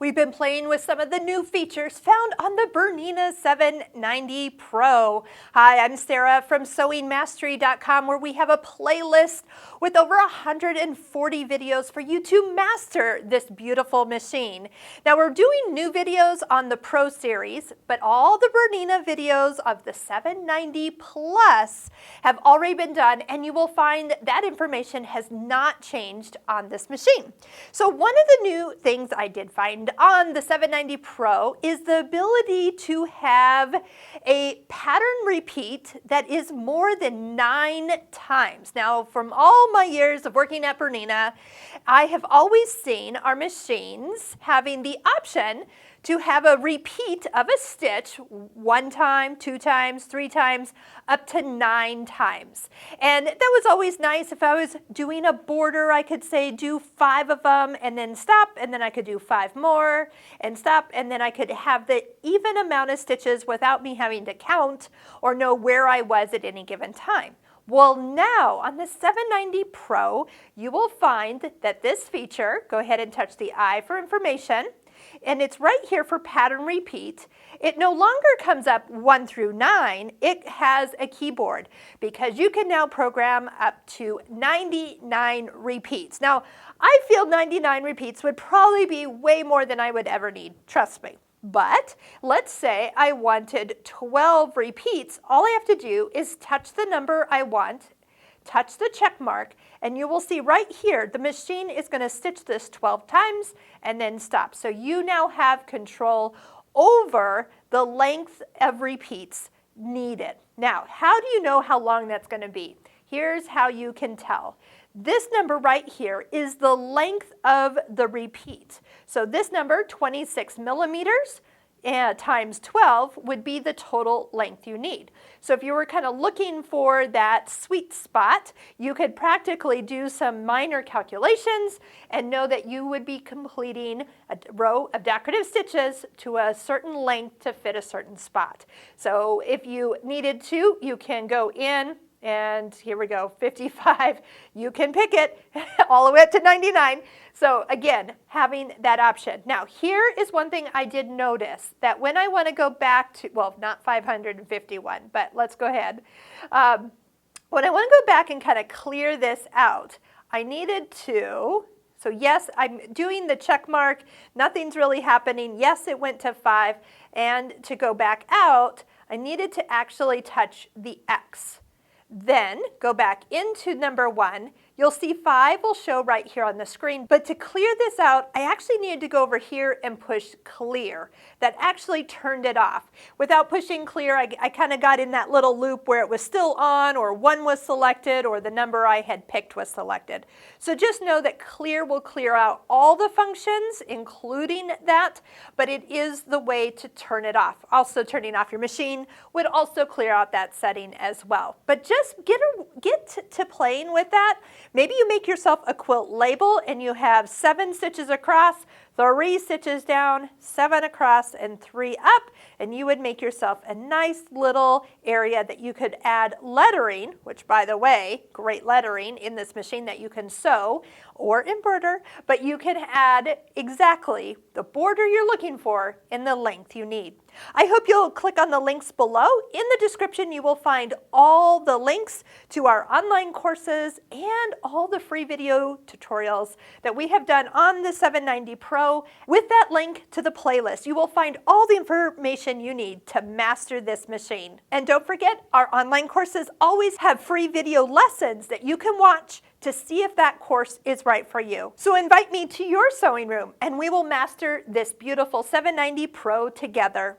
We've been playing with some of the new features found on the BERNINA 790 Pro. Hi, I'm Sarah from sewingmastery.com, where we have a playlist with over 140 videos for you to master this beautiful machine. Now we're doing new videos on the Pro series, but all the BERNINA videos of the 790 Plus have already been done, and you will find that information has not changed on this machine. So one of the new things I did find on the 790 Pro is the ability to have a pattern repeat that is more than 9 times. Now, from all my years of working at BERNINA, I have always seen our machines having the option to have a repeat of a stitch 1 time, 2 times, 3 times, up to 9 times. And that was always nice. If I was doing a border, I could say do 5 of them and then stop, and then I could do 5 more and stop, and then I could have the even amount of stitches without me having to count or know where I was at any given time. Well, now on the 790 Pro, you will find that this feature, go ahead and touch the I for information, and it's right here for pattern repeat. It no longer comes up 1 through 9. It has a keyboard because you can now program up to 99 repeats. Now, I feel 99 repeats would probably be way more than I would ever need, trust me. But let's say I wanted 12 repeats. All I have to do is touch the number I want, touch the check mark, and you will see right here the machine is going to stitch this 12 times and then stop. So you now have control over the length of repeats needed. Now, how do you know how long that's going to be? Here's how you can tell. This number right here is the length of the repeat. So this number, 26 millimeters, times 12 would be the total length you need. So if you were kind of looking for that sweet spot, you could practically do some minor calculations and know that you would be completing a row of decorative stitches to a certain length to fit a certain spot. So if you needed to, you can go in, and here we go, 55. You can pick it all the way up to 99. So again, having that option. Now, here is one thing I did notice, that when I want to go back to, well, not 551, but let's go ahead. When I want to go back and kind of clear this out, I needed to, so yes, I'm doing the check mark. Nothing's really happening. Yes, it went to 5. And to go back out, I needed to actually touch the X. Then go back into number 1. You'll see 5 will show right here on the screen. But to clear this out, I actually needed to go over here and push clear. That actually turned it off. Without pushing clear, I kind of got in that little loop where it was still on, or 1 was selected, or the number I had picked was selected. So just know that clear will clear out all the functions, including that, but it is the way to turn it off. Also, turning off your machine would also clear out that setting as well. But just get to playing with that. Maybe you make yourself a quilt label and you have 7 stitches across, 3 stitches down, 7 across, and 3 up, and you would make yourself a nice little area that you could add lettering, which, by the way, great lettering in this machine that you can sew or embroider, but you can add exactly the border you're looking for in the length you need. I hope you'll click on the links below. In the description, you will find all the links to our online courses and all the free video tutorials that we have done on the 790 Pro. With that link to the playlist, you will find all the information you need to master this machine. And don't forget, our online courses always have free video lessons that you can watch to see if that course is right for you. So invite me to your sewing room and we will master this beautiful 790 Pro together.